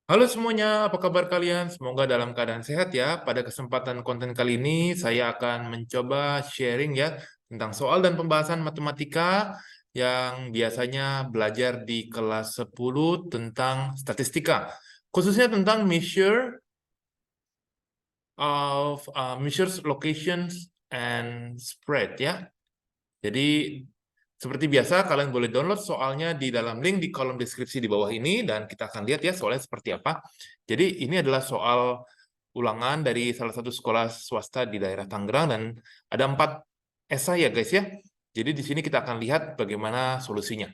Halo semuanya, apa kabar kalian? Semoga dalam keadaan sehat ya. Pada kesempatan konten kali ini, saya akan mencoba sharing ya tentang soal dan pembahasan matematika yang biasanya belajar di kelas 10 tentang statistika. Khususnya tentang measures locations and spread ya. Jadi seperti biasa, kalian boleh download soalnya di dalam link di kolom deskripsi di bawah ini, dan kita akan lihat ya soalnya seperti apa. Jadi ini adalah soal ulangan dari salah satu sekolah swasta di daerah Tangerang, dan ada 4 esai ya guys ya. Jadi di sini kita akan lihat bagaimana solusinya.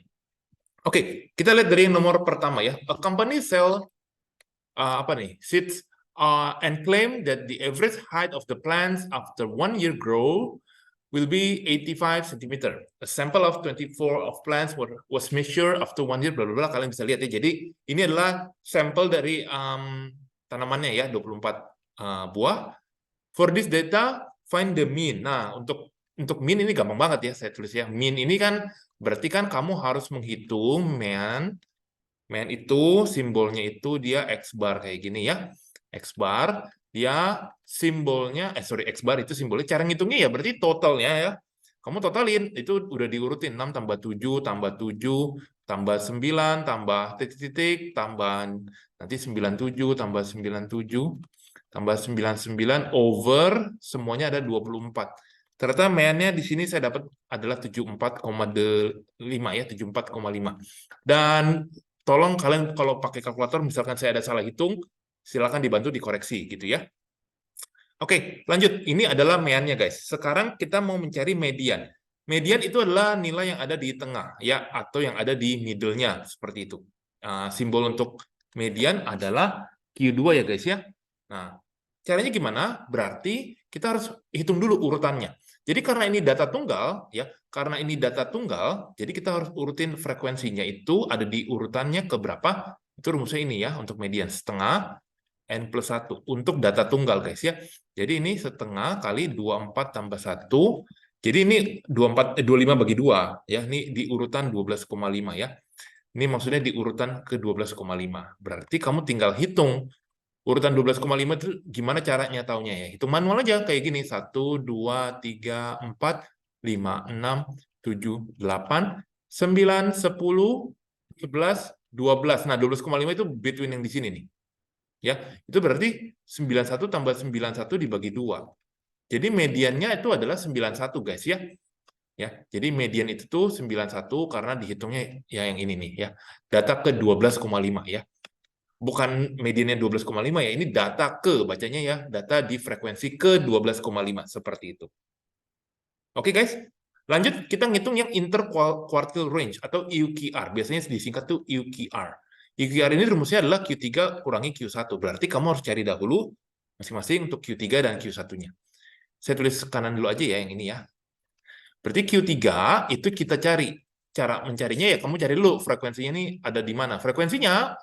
Oke, kita lihat dari yang nomor pertama ya. A company sell apa nih? Seeds and claim that the average height of the plants after 1 year grow will be 85 cm. A sample of 24 of plants was measured after 1 year, bla bla bla. Kalian bisa lihat ya. Jadi ini adalah sampel dari tanamannya ya, 24 buah. For this data, find the mean. Nah, untuk mean ini gampang banget ya saya tulis ya. Mean ini kan berarti kan kamu harus menghitung mean itu simbolnya itu dia X bar kayak gini ya. X bar dia simbolnya X bar itu simbolnya, cara ngitungnya ya berarti totalnya ya. Kamu totalin itu udah diurutin 6 tambah 7 tambah 7 tambah 9 tambah titik-titik tambah nanti 97 tambah 97 tambah 99 over semuanya ada 24. Ternyata meannya di sini saya dapat adalah 74,5 ya, 74,5. Dan tolong kalian kalau pakai kalkulator, misalkan saya ada salah hitung, silakan dibantu dikoreksi gitu ya. Oke, lanjut. Ini adalah meannya guys. Sekarang kita mau mencari median. Median itu adalah nilai yang ada di tengah ya, atau yang ada di middle-nya seperti itu. Simbol untuk median adalah Q2 ya guys ya. Nah, caranya gimana? Berarti kita harus hitung dulu urutannya. Jadi karena ini data tunggal ya, karena ini data tunggal, jadi kita harus urutin frekuensinya itu ada di urutannya ke berapa? Itu rumusnya ini ya untuk median, setengah N plus 1 untuk data tunggal guys ya. Jadi ini setengah kali 24 tambah 1. Jadi ini 25 bagi 2 ya. Ini di urutan 12,5 ya. Ini maksudnya di urutan ke 12,5. Berarti kamu tinggal hitung urutan 12,5 itu gimana caranya taunya ya. Hitung manual aja kayak gini. 1, 2, 3, 4, 5, 6, 7, 8, 9, 10, 11, 12. Nah, 12,5 itu between yang di sini nih. Ya, itu berarti 91 tambah 91 dibagi 2. Jadi mediannya itu adalah 91 guys ya. Ya, jadi median itu tuh 91 karena dihitungnya ya yang ini nih ya. Data ke 12,5 ya. Bukan mediannya 12,5 ya, ini data ke bacanya ya, data di frekuensi ke 12,5 seperti itu. Oke guys. Lanjut kita ngitung yang interquartile range atau UQR. Biasanya disingkat tuh UQR. UQR ini rumusnya adalah Q3 kurangi Q1. Berarti kamu harus cari dahulu masing-masing untuk Q3 dan Q1-nya. Saya tulis kanan dulu aja ya yang ini ya. Berarti Q3 itu kita cari. Cara mencarinya ya kamu cari dulu frekuensinya ini ada di mana. Frekuensinya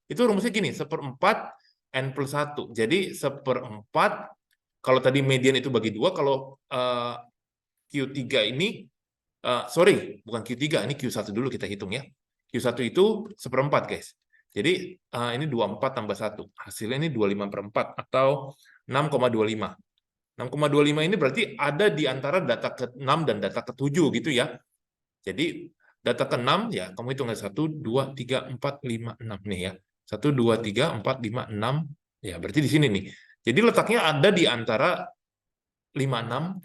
itu rumusnya gini, 1/4 N plus 1. Jadi 1/4, kalau tadi median itu bagi 2, kalau Q3 ini, sorry, bukan Q3, ini Q1 dulu kita hitung ya. Q1 itu 1/4 guys. Jadi ini 24 tambah 1. Hasilnya ini 25/4 atau 6,25. 6,25 ini berarti ada di antara data ke-6 dan data ke-7 gitu ya. Jadi data ke-6 ya, kamu hitung 1, 2, 3, 4, 5, 6 nih ya. 1, 2, 3, 4, 5, 6. Ya, berarti di sini nih. Jadi letaknya ada di antara 56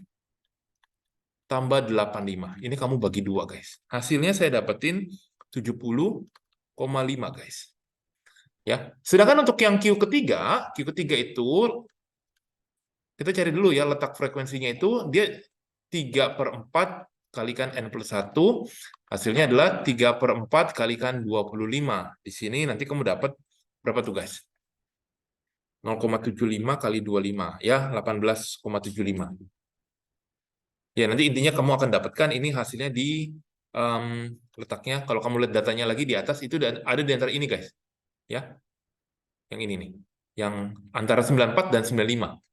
tambah 85. Ini kamu bagi 2 guys. Hasilnya saya dapetin 70,5 guys. Ya. Sedangkan untuk yang Q ketiga itu kita cari dulu ya letak frekuensinya itu dia 3/4 kalikan N plus 1. Hasilnya adalah 3/4 kalikan 25. Di sini nanti kamu dapat berapa tuh guys? 0,75 kali 25 ya, 18,75. Ya, nanti intinya kamu akan dapatkan ini hasilnya di letaknya. Kalau kamu lihat datanya lagi di atas, itu ada di antara ini, guys. Ya, yang ini nih. Yang antara 94 dan 95.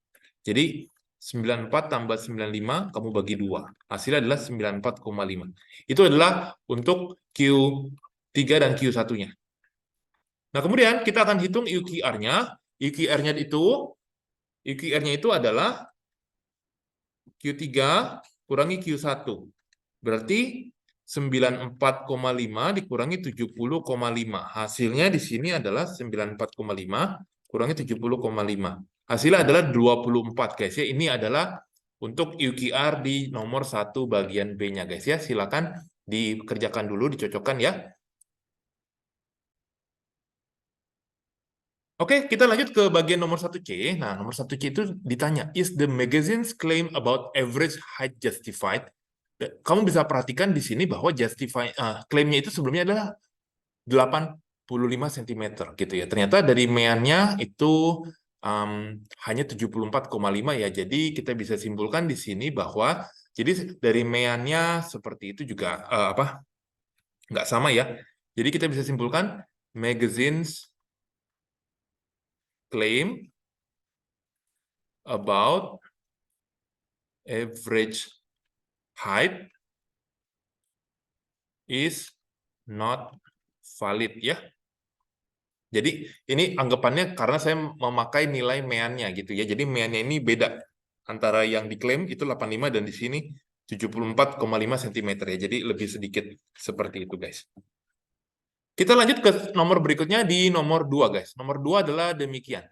Jadi, 94 tambah 95, kamu bagi 2. Hasilnya adalah 94,5. Itu adalah untuk Q3 dan Q1-nya. Nah, kemudian kita akan hitung UQR-nya. UQR-nya itu adalah Q3 kurangi Q1. Berarti 94,5 dikurangi 70,5. Hasilnya di sini adalah 94,5 kurangi 70,5. Hasilnya adalah 24, guys ya. Ini adalah untuk UQR di nomor 1 bagian B-nya, guys ya. Silakan dikerjakan dulu, dicocokkan ya. Oke, kita lanjut ke bagian nomor 1C. Nah, nomor 1C itu ditanya, is the magazine's claim about average height justified? Kamu bisa perhatikan di sini bahwa klaimnya itu sebelumnya adalah 85 cm gitu ya. Ternyata dari meannya itu hanya 74,5 ya. Jadi kita bisa simpulkan di sini bahwa jadi dari meannya seperti itu juga nggak sama ya. Jadi kita bisa simpulkan magazine's claim about average height is not valid ya. Jadi ini anggapannya karena saya memakai nilai meannya gitu ya. Jadi meannya ini beda antara yang diklaim itu 85 dan di sini 74,5 cm ya. Jadi lebih sedikit seperti itu, guys. Kita lanjut ke nomor berikutnya di nomor 2, guys. Nomor 2 adalah demikian.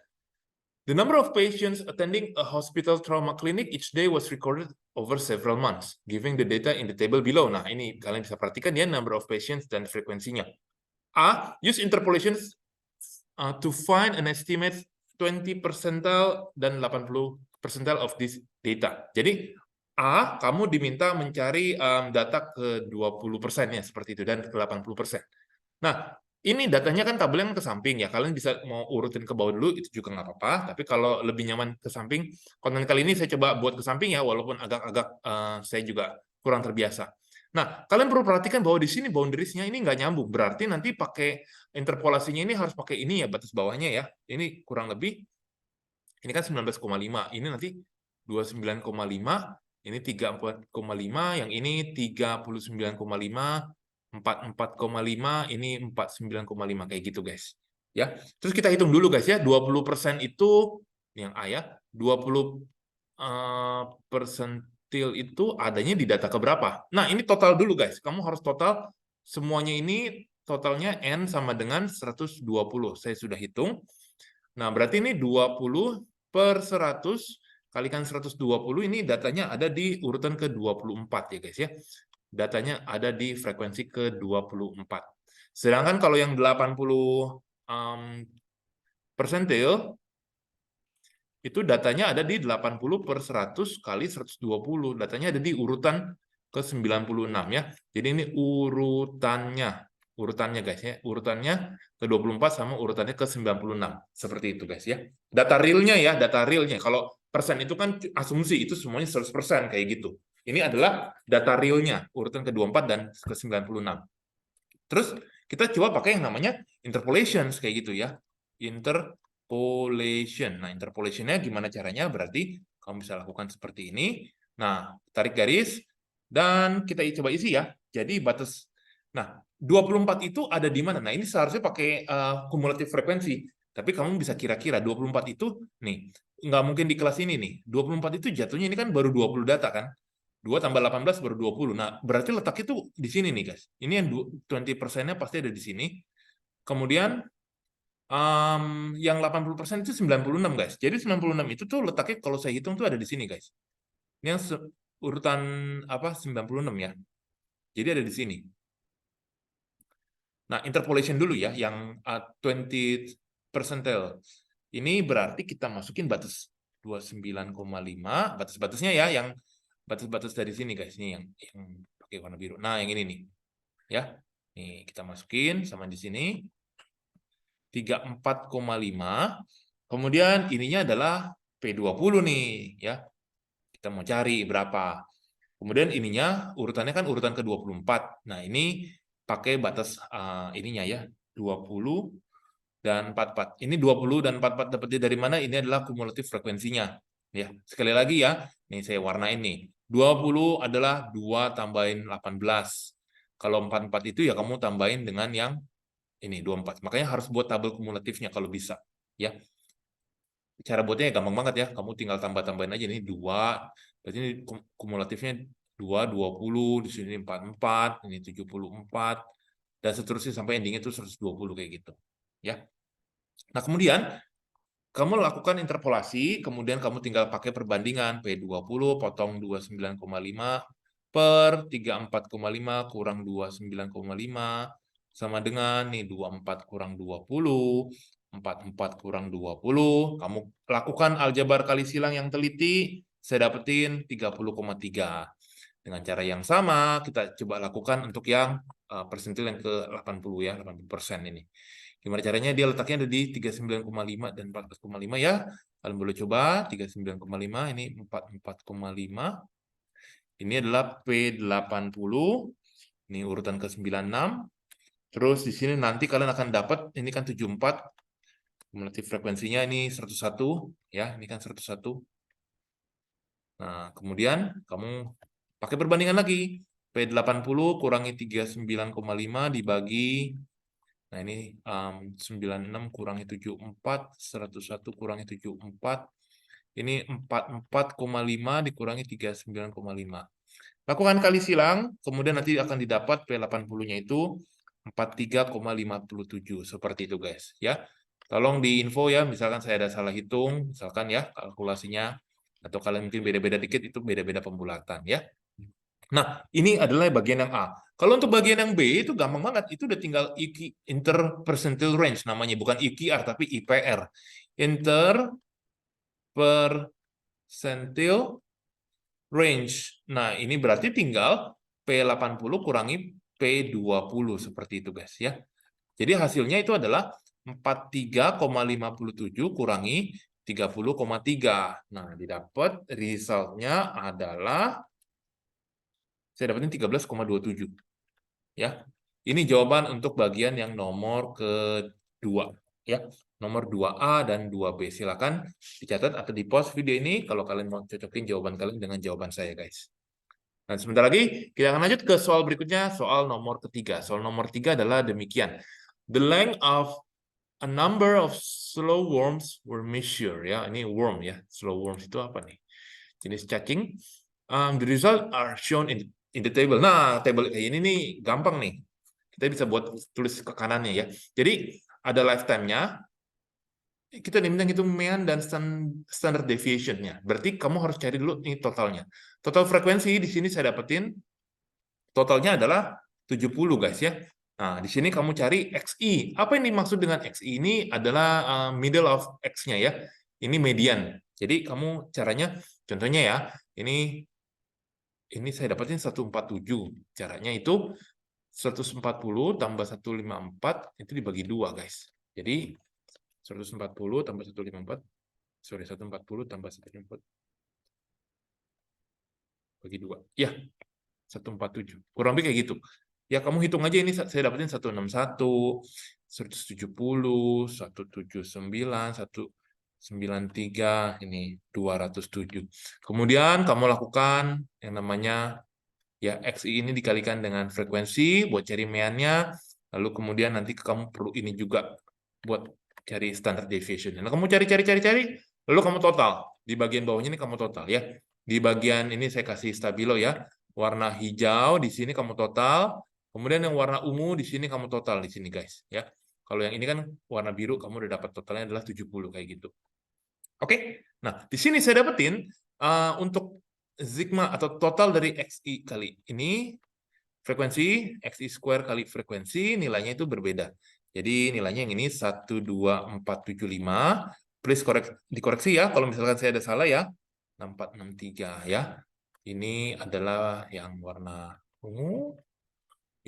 The number of patients attending a hospital trauma clinic each day was recorded over several months, giving the data in the table below. Nah, ini kalian bisa perhatikan ya, number of patients dan frekuensinya. A, use interpolations to find an estimate 20 percentile dan 80 percentile of this data. Jadi, A, kamu diminta mencari data ke 20% ya, seperti itu, dan ke 80%. Nah, ini datanya kan tabel yang ke samping ya. Kalian bisa mau urutin ke bawah dulu, itu juga nggak apa-apa. Tapi kalau lebih nyaman ke samping, konten kali ini saya coba buat ke samping ya, walaupun agak-agak saya juga kurang terbiasa. Nah, kalian perlu perhatikan bahwa di sini boundariesnya ini nggak nyambung. Berarti nanti pakai interpolasinya ini harus pakai ini ya, batas bawahnya ya. Ini kurang lebih, ini kan 19,5. Ini nanti 29,5, ini 34,5, yang ini 39,5, 44,5, ini 49,5 kayak gitu, guys. Ya. Terus kita hitung dulu, guys ya. 20% itu yang A ya. 20 persentil itu adanya di data keberapa? Nah, ini total dulu, guys. Kamu harus total semuanya ini totalnya N sama dengan 120. Saya sudah hitung. Nah, berarti ini 20 per 100 kalikan 120, ini datanya ada di urutan ke-24 ya, guys ya. Datanya ada di frekuensi ke-24. Sedangkan kalau yang 80 persentil, itu datanya ada di 80 per 100 kali 120. Datanya ada di urutan ke-96 ya. Jadi ini urutannya guys ya. Urutannya ke-24 sama urutannya ke-96. Seperti itu guys ya. Data realnya ya, data realnya. Kalau persen itu kan asumsi, itu semuanya 100% kayak gitu. Ini adalah data realnya, urutan ke-24 dan ke-96. Terus kita coba pakai yang namanya interpolations kayak gitu ya. Interpolation. Nah, interpolationnya gimana caranya? Berarti kamu bisa lakukan seperti ini. Nah, tarik garis dan kita coba isi ya. Jadi batas. Nah, 24 itu ada di mana? Nah, ini seharusnya pakai kumulatif frekuensi. Tapi kamu bisa kira-kira 24 itu nih, nggak mungkin di kelas ini nih. 24 itu jatuhnya ini kan baru 20 data kan? 2 tambah 18 baru 20. Nah, berarti letaknya tuh di sini nih, guys. Ini yang 20%-nya pasti ada di sini. Kemudian yang 80% itu 96, guys. Jadi 96 itu tuh letaknya kalau saya hitung tuh ada di sini, guys. Ini yang urutan 96 ya. Jadi ada di sini. Nah, interpolation dulu ya, yang 20 percentile. Ini berarti kita masukin batas 29,5, batas-batasnya ya, yang batas-batas dari sini guys, ini yang pakai warna biru. Nah, yang ini nih. Ya. Nih, kita masukin sama di sini. 34,5. Kemudian ininya adalah P20 nih, ya. Kita mau cari berapa. Kemudian ininya urutannya kan urutan ke-24. Nah, ini pakai batas ininya ya, 20 dan 44. Ini 20 dan 44 dapatnya dari mana? Ini adalah kumulatif frekuensinya. Ya, sekali lagi ya. Nih saya warnain nih. 20 adalah 2 tambahin 18. Kalau 44 itu ya kamu tambahin dengan yang ini 24. Makanya harus buat tabel kumulatifnya kalau bisa, ya. Cara buatnya gampang banget ya. Kamu tinggal tambah-tambahin aja, ini 2. Berarti ini kumulatifnya 2, 20, di sini 44, ini 74, dan seterusnya sampai endingnya itu 120 kayak gitu, ya. Nah, kemudian kamu lakukan interpolasi, kemudian kamu tinggal pakai perbandingan P20 potong 29,5 per 34,5 kurang 29,5 sama dengan nih 24 kurang 20, 44 kurang 20. Kamu lakukan aljabar kali silang yang teliti, saya dapetin 30,3. Dengan cara yang sama, kita coba lakukan untuk yang persentil yang ke 80 ya, 80% ini. Gimana caranya? Dia letaknya ada di 39,5 dan 14,5 ya. Kalian boleh coba 39,5, ini 44,5. Ini adalah P80. Ini urutan ke-96. Terus di sini nanti kalian akan dapat ini kan 74. Kumulatif frekuensinya ini 101 ya, ini kan 101. Nah, kemudian kamu pakai perbandingan lagi. P80 kurangi 39,5 dibagi, nah ini 96 kurangi 74, 101 kurangi 74, ini 44,5 dikurangi 39,5. Lakukan kali silang, kemudian nanti akan didapat P80-nya itu 43,57, seperti itu guys. Ya, tolong diinfo ya, misalkan saya ada salah hitung, misalkan ya kalkulasinya, atau kalian mungkin beda-beda dikit, itu beda-beda pembulatan ya. Nah, ini adalah bagian yang A. Kalau untuk bagian yang B itu gampang banget. Itu udah tinggal interpercentile range namanya, bukan IQR tapi IPR. Interpercentile range. Nah, ini berarti tinggal P80 kurangi P20 seperti itu guys ya. Jadi hasilnya itu adalah 43,57 kurangi 30,3. Nah, didapat resultnya adalah saya dapatin 13,27. Ya. Ini jawaban untuk bagian yang nomor kedua, ya. Nomor 2A dan 2B. Silakan dicatat atau di-pause video ini kalau kalian mau cocokin jawaban kalian dengan jawaban saya, guys. Dan sebentar lagi kita akan lanjut ke soal berikutnya, soal nomor ketiga. Soal nomor 3 adalah demikian. The length of a number of slow worms were measured, ya. Ini worm ya. Slow worms itu apa nih? Jenis cacing. The result are shown in the table. Nah, table kayak ini nih gampang nih. Kita bisa buat tulis ke kanannya ya. Jadi ada lifetime-nya. Kita diminta hitung mean dan standard deviation-nya. Berarti kamu harus cari dulu nih totalnya. Total frekuensi di sini saya dapetin totalnya adalah 70 guys ya. Nah, di sini kamu cari XI. Apa yang dimaksud dengan XI? Ini adalah middle of X-nya ya. Ini median. Jadi kamu caranya, contohnya ya, ini saya dapatin 147. Caranya itu 140 tambah 154 itu dibagi 2 guys. Jadi 140 tambah 154, sorry 140 tambah 154 bagi 2. Ya, 147. Kurang lebih kayak gitu. Ya kamu hitung aja ini saya dapetin 161, 170, 179, 193, ini 207. Kemudian kamu lakukan yang namanya ya XI ini dikalikan dengan frekuensi buat cari mean-nya, lalu kemudian nanti kamu perlu ini juga buat cari standard deviation. Nah, kamu cari, lalu kamu total. Di bagian bawahnya ini kamu total ya. Di bagian ini saya kasih stabilo ya. Warna hijau di sini kamu total, kemudian yang warna ungu di sini kamu total di sini guys ya. Kalau yang ini kan warna biru kamu udah dapat totalnya adalah 70 kayak gitu. Oke. Nah, di sini saya dapetin untuk sigma atau total dari XI kali ini frekuensi XI square kali frekuensi nilainya itu berbeda. Jadi nilainya yang ini 12475. Please dikoreksi ya kalau misalkan saya ada salah ya. 6463 ya. Ini adalah yang warna ungu.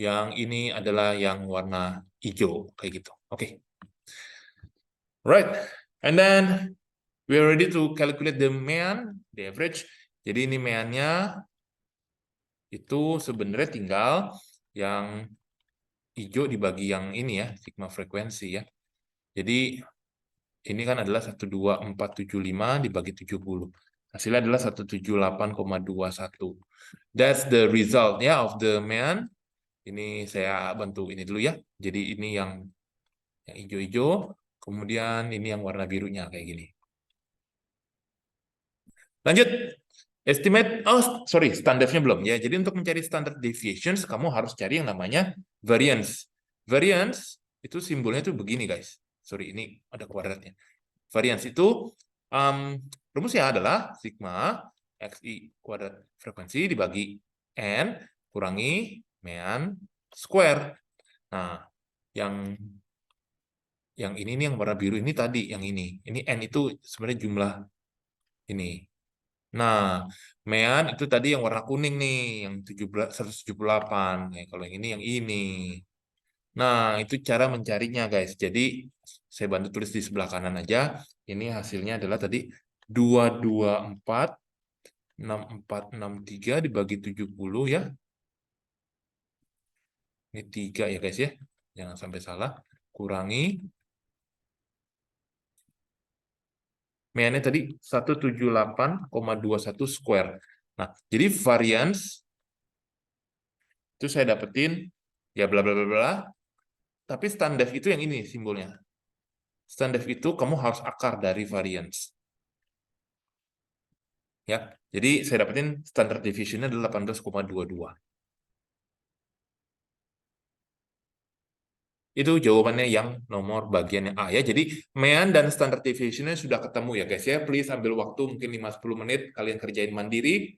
Yang ini adalah yang warna hijau kayak gitu. Oke. Right. And then we are ready to calculate the mean, the average. Jadi ini mean-nya itu sebenarnya tinggal yang hijau dibagi yang ini ya, sigma frekuensi ya. Jadi ini kan adalah 12475 dibagi 70. Hasilnya adalah 178,21. That's the result ya of the mean. Ini saya bantu ini dulu ya. Jadi ini yang Yang hijau-hijau, kemudian ini yang warna birunya kayak gini. Lanjut. Estimate, sorry, standarnya belum ya. Jadi untuk mencari standard deviations, kamu harus cari yang namanya variance. Variance itu simbolnya tuh begini guys. Sorry, ini ada kuadratnya. Variance itu rumusnya adalah sigma xi kuadrat frekuensi dibagi n kurangi mean square. Nah, yang ini nih yang warna biru ini tadi yang ini. Ini n itu sebenarnya jumlah ini. Nah, mean itu tadi yang warna kuning nih, yang 178. Nah, kalau yang ini yang ini. Nah, itu cara mencarinya, guys. Jadi, saya bantu tulis di sebelah kanan aja. Ini hasilnya adalah tadi 224, 6463 dibagi 70 ya. Ini 3 ya, guys ya. Jangan sampai salah. Kurangi. Meannya tadi 178,21 square. Nah, jadi variance itu saya dapetin ya bla bla bla bla. Tapi standar itu yang ini simbolnya. Standar itu kamu harus akar dari variance. Ya. Jadi saya dapetin standard deviation-nya adalah 18,22. Itu jawabannya yang nomor bagian yang A ya. Jadi mean dan standard deviation-nya sudah ketemu ya guys ya. Please ambil waktu mungkin 5-10 menit kalian kerjain mandiri.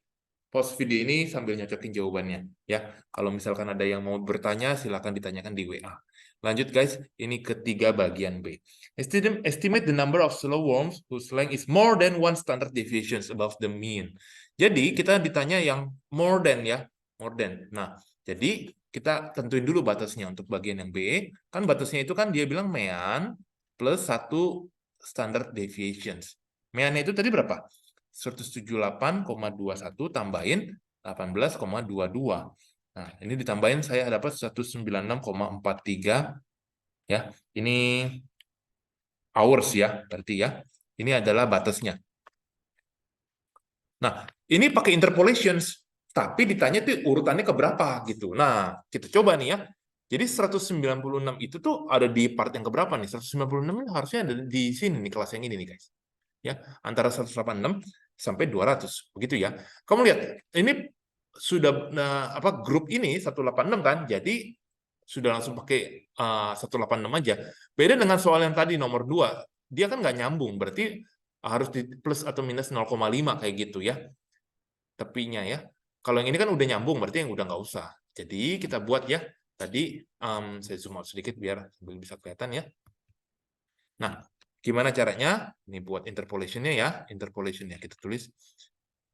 Pause video ini sambil nyocokin jawabannya ya. Kalau misalkan ada yang mau bertanya silakan ditanyakan di WA. Lanjut guys, ini ketiga bagian B. Estimate the number of slow worms whose length is more than one standard deviations above the mean. Jadi kita ditanya yang more than ya, more than. Nah, jadi kita tentuin dulu batasnya untuk bagian yang B. Kan batasnya itu kan dia bilang mean plus 1 standard deviations. Meannya itu tadi berapa? 178,21 tambahin 18,22. Nah, ini ditambahin saya dapat 196,43 ya. Ini hours ya, berarti ya. Ini adalah batasnya. Nah, ini pakai interpolations, tapi ditanya tuh urutannya ke berapa gitu. Nah, kita coba nih ya. Jadi 196 itu tuh ada di part yang keberapa nih? 196 ini harusnya ada di sini nih, kelas yang ini nih guys. Ya, antara 186 sampai 200, begitu ya. Kamu lihat, ini sudah grup ini 186 kan, jadi sudah langsung pakai 186 aja. Beda dengan soal yang tadi nomor 2, dia kan nggak nyambung, berarti harus di plus atau minus 0,5 kayak gitu ya. Tepinya ya. Kalau yang ini kan udah nyambung, berarti yang udah nggak usah. Jadi kita buat ya. Tadi saya zoom out sedikit biar bisa kelihatan ya. Nah, gimana caranya? Ini buat interpolationnya ya. Interpolationnya kita tulis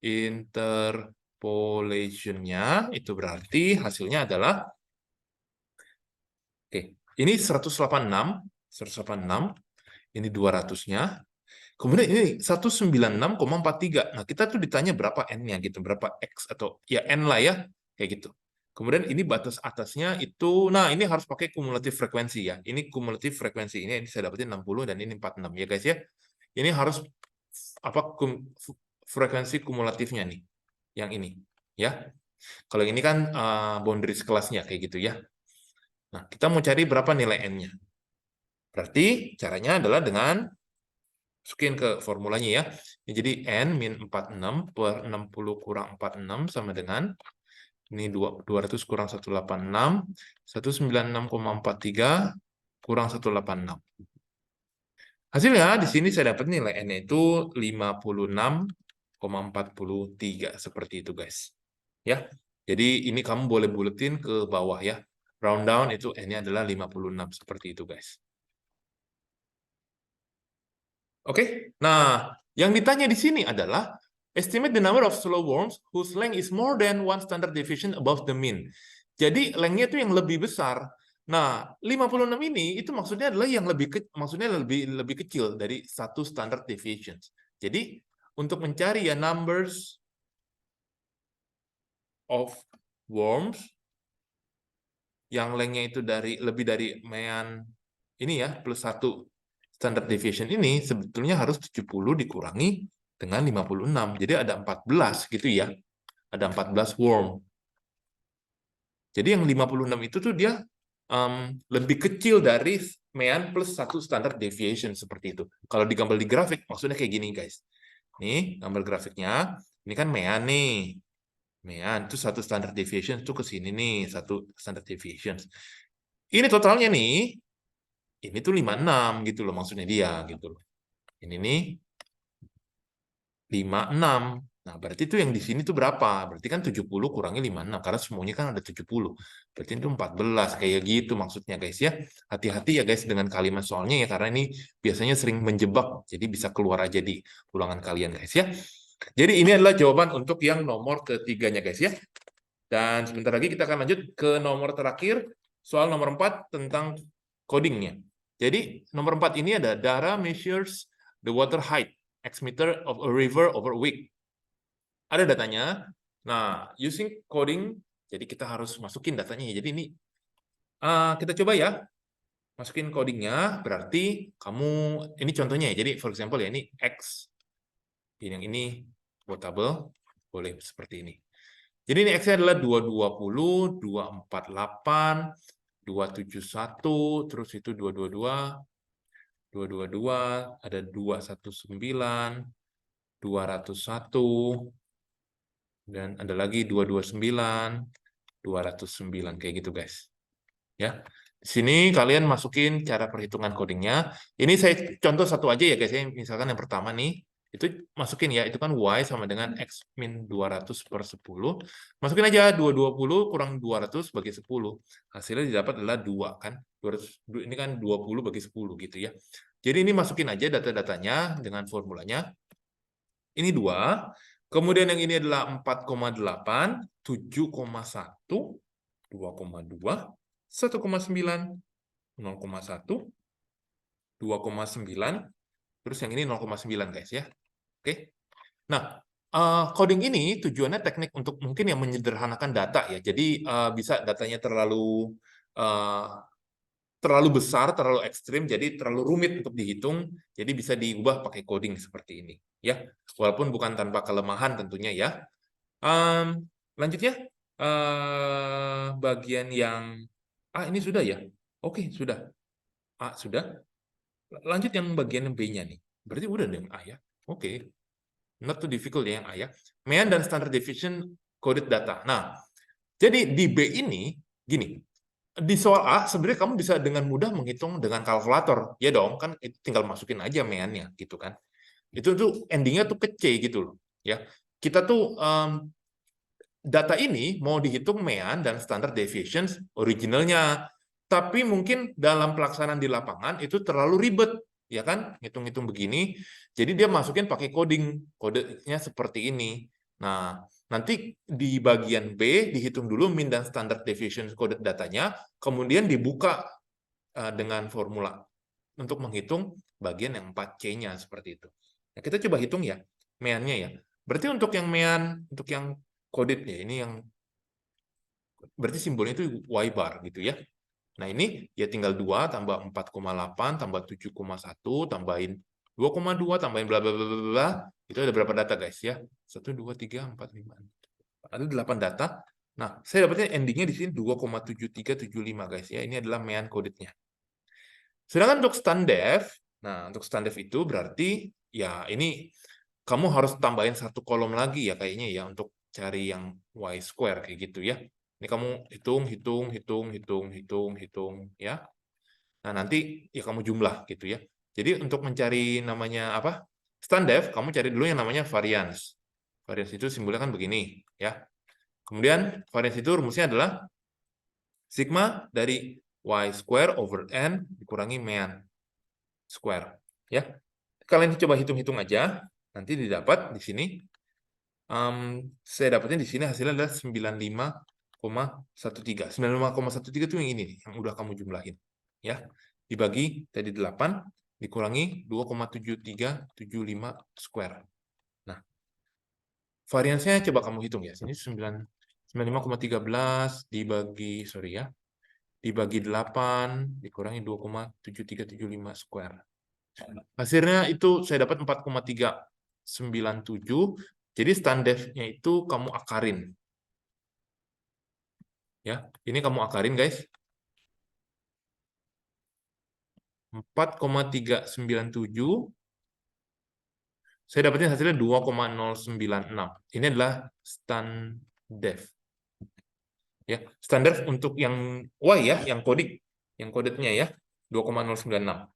interpolationnya itu berarti hasilnya adalah oke, ini 186, ini 200-nya. Kemudian ini 196,43. Nah, kita tuh ditanya berapa N-nya gitu, berapa X atau ya N lah ya, kayak gitu. Kemudian ini batas atasnya itu, nah ini harus pakai kumulatif frekuensi ya. Ini kumulatif frekuensi, ini saya dapetin 60 dan ini 46 ya guys ya. Ini harus frekuensi kumulatifnya nih, yang ini ya. Kalau ini kan boundaries kelasnya kayak gitu ya. Nah, kita mau cari berapa nilai N-nya. Berarti caranya adalah dengan masukin ke formulanya ya. Jadi N min 46 per 60 kurang 46 sama dengan ini 200 kurang 186, 196,43 kurang 186. Hasilnya di sini saya dapat nilai N itu 56,43 seperti itu guys. Ya. Jadi ini kamu boleh buletin ke bawah ya. Round down itu N-nya adalah 56 seperti itu guys. Oke, nah yang ditanya di sini adalah estimate the number of slow worms whose length is more than one standard deviation above the mean. Jadi lengthnya itu yang lebih besar. Nah, 56 ini itu maksudnya adalah yang lebih kecil dari satu standard deviation. Jadi untuk mencari ya numbers of worms yang lengthnya itu lebih dari mean ini ya plus 1 standard deviation ini sebetulnya harus 70 dikurangi dengan 56. Jadi ada 14 gitu ya. Ada 14 worm. Jadi yang 56 itu tuh dia lebih kecil dari mean plus 1 standard deviation seperti itu. Kalau digambar di grafik, maksudnya kayak gini, guys. Nih, gambar grafiknya. Ini kan mean nih. Mean itu 1 standard deviation itu ke sini nih, 1 standard deviation. Ini totalnya nih, ini tuh 56 gitu loh maksudnya dia gitu loh. Ini nih 56. Nah, berarti itu yang di sini tuh berapa? Berarti kan 70 kurangi 56 karena semuanya kan ada 70. Berarti itu 14 kayak gitu maksudnya, guys ya. Hati-hati ya guys dengan kalimat soalnya ya karena ini biasanya sering menjebak. Jadi bisa keluar aja di ulangan kalian, guys ya. Jadi ini adalah jawaban untuk yang nomor ketiganya, guys ya. Dan sebentar lagi kita akan lanjut ke nomor terakhir, soal nomor 4 tentang codingnya. Jadi nomor 4 ini ada Dara measures the water height X meter of a river over a week. Ada datanya. Nah, using coding, jadi kita harus masukin datanya. Jadi ini kita coba ya, masukin codingnya. Berarti kamu ini contohnya ya. Jadi for example ya ini X, yang ini potable, boleh seperti ini. Jadi ini X-nya adalah 220, 248, 271, terus itu 222, 222, ada 219, 201, dan ada lagi 229, 209 kayak gitu, guys. Ya. Di sini kalian masukin cara perhitungan codingnya. Ini saya contoh satu aja ya, guys. Misalkan yang pertama nih, itu masukin ya, itu kan Y sama dengan X min 200 per 10. Masukin aja 220 kurang 200 bagi 10. Hasilnya didapat adalah 2 kan. 200, ini kan 20 bagi 10 gitu ya. Jadi ini masukin aja data-datanya dengan formulanya. Ini 2. Kemudian yang ini adalah 4,8, 7,1, 2,2, 1,9, 0,1, 2,9, terus yang ini 0,9 guys ya. Oke. Nah, coding ini tujuannya teknik untuk mungkin yang menyederhanakan data ya. Jadi bisa datanya terlalu besar, terlalu ekstrim, jadi terlalu rumit untuk dihitung, jadi bisa diubah pakai coding seperti ini ya. Walaupun bukan tanpa kelemahan tentunya ya. Lanjutnya bagian yang ini sudah ya. Oke, sudah. Sudah. Lanjut yang bagian B-nya nih. Berarti udah deh A ya. Oke. Not too difficult ya yang A ya. Mean dan standard deviation coded data. Nah, jadi di B ini gini. Di soal A sebenarnya kamu bisa dengan mudah menghitung dengan kalkulator. Ya dong, kan tinggal masukin aja mean-nya gitu kan. Itu tuh endingnya tuh ke C gitu loh. Ya. Kita tuh data ini mau dihitung mean dan standard deviations originalnya. Tapi mungkin dalam pelaksanaan di lapangan itu terlalu ribet, ya kan? Hitung-hitung begini. Jadi dia masukin pakai coding, kodenya seperti ini. Nah, nanti di bagian B dihitung dulu mean dan standard deviation kode datanya, kemudian dibuka dengan formula untuk menghitung bagian yang 4C-nya seperti itu. Nah, kita coba hitung ya, mean-nya ya. Berarti untuk yang mean, untuk yang coded ya, ini yang berarti simbolnya itu Y bar gitu ya. Nah, ini ya tinggal 2 tambah 4,8 tambah 7,1 tambahin 2,2 tambahin bla bla bla bla bla. Itu ada berapa data guys ya? 1 2 3 4 5. Ada 8 data. Nah, saya dapatnya endingnya di sini 2,7375 guys ya. Ini adalah mean codednya. Sedangkan untuk standdef, nah untuk standdef itu berarti ya ini kamu harus tambahin 1 kolom lagi ya kayaknya ya untuk cari yang Y square kayak gitu ya. Ini kamu hitung ya. Nah, nanti ya kamu jumlah gitu ya. Jadi untuk mencari namanya apa? Standdef, kamu cari dulu yang namanya variance. Variance itu simbolnya kan begini ya. Kemudian variance itu rumusnya adalah sigma dari Y square over N dikurangi mean square ya. Kalian coba hitung-hitung aja, nanti didapat di sini. Saya dapatnya di sini hasilnya adalah 95,13. 95,13 itu yang ini nih, yang udah kamu jumlahin. Ya. Dibagi tadi 8 dikurangi 2,7375 square. Nah, variansnya coba kamu hitung ya. Sini 95,13 dibagi ya. Dibagi 8 dikurangi 2,7375 square. Hasilnya itu saya dapat 4,397. Jadi standarnya itu kamu akarin. Ya, ini kamu akarin guys. 4,397. Saya dapetin hasilnya 2,096. Ini adalah standar. Ya, standar untuk yang Y ya, yang codednya ya, 2,096.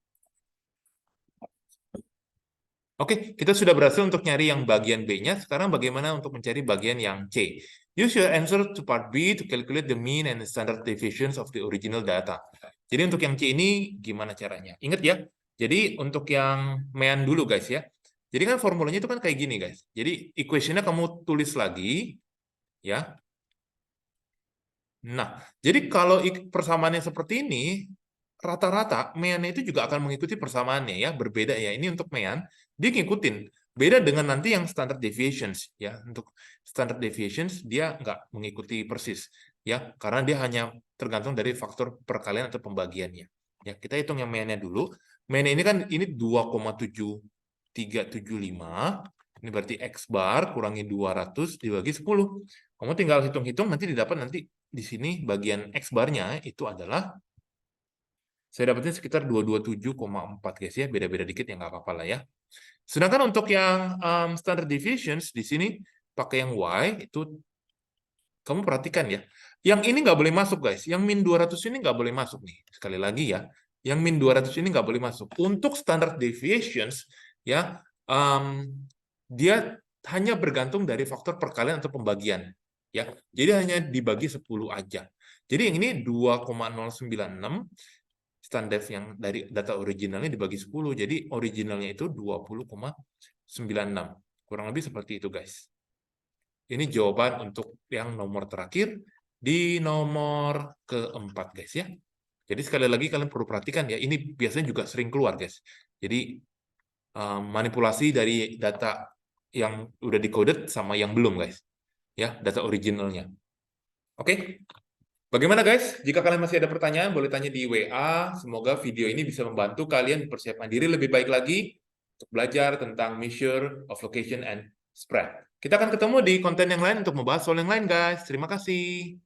Oke, kita sudah berhasil untuk nyari yang bagian B-nya. Sekarang bagaimana untuk mencari bagian yang C? Use your answer to part B to calculate the mean and standard deviations of the original data. Jadi untuk yang C ini gimana caranya? Ingat ya, jadi untuk yang mean dulu guys ya. Jadi kan formulanya itu kan kayak gini guys. Jadi equation-nya kamu tulis lagi ya. Nah, jadi kalau persamaannya seperti ini, rata-rata mean itu juga akan mengikuti persamaannya ya, berbeda ya. Ini untuk mean, dia ngikutin. Beda dengan nanti yang standard deviations ya. Untuk standard deviations dia nggak mengikuti persis ya, karena dia hanya tergantung dari faktor perkalian atau pembagiannya. Ya, kita hitung yang mean-nya dulu. Mean ini kan ini 2,7375. Ini berarti X bar kurangi 200 dibagi 10. Kamu tinggal hitung-hitung nanti didapat nanti di sini bagian X bar-nya itu adalah saya dapatnya sekitar 227,4 guys ya, beda-beda dikit ya nggak apa-apa lah ya. Sedangkan untuk yang standard deviations di sini pakai yang Y itu kamu perhatikan ya. Yang ini nggak boleh masuk guys. Yang min 200 ini nggak boleh masuk nih. Sekali lagi ya. Yang min 200 ini nggak boleh masuk. Untuk standard deviations ya dia hanya bergantung dari faktor perkalian atau pembagian ya. Jadi hanya dibagi 10 aja. Jadi yang ini 2,096 standar yang dari data originalnya dibagi 10. Jadi originalnya itu 20,96. Kurang lebih seperti itu guys. Ini jawaban untuk yang nomor terakhir di nomor keempat guys ya. Jadi sekali lagi kalian perlu perhatikan ya, ini biasanya juga sering keluar guys. Jadi manipulasi dari data yang udah decoded sama yang belum guys. Ya, data originalnya. Oke. Bagaimana guys? Jika kalian masih ada pertanyaan boleh tanya di WA. Semoga video ini bisa membantu kalian mempersiapkan diri lebih baik lagi untuk belajar tentang measure of location and spread. Kita akan ketemu di konten yang lain untuk membahas soal yang lain, guys. Terima kasih.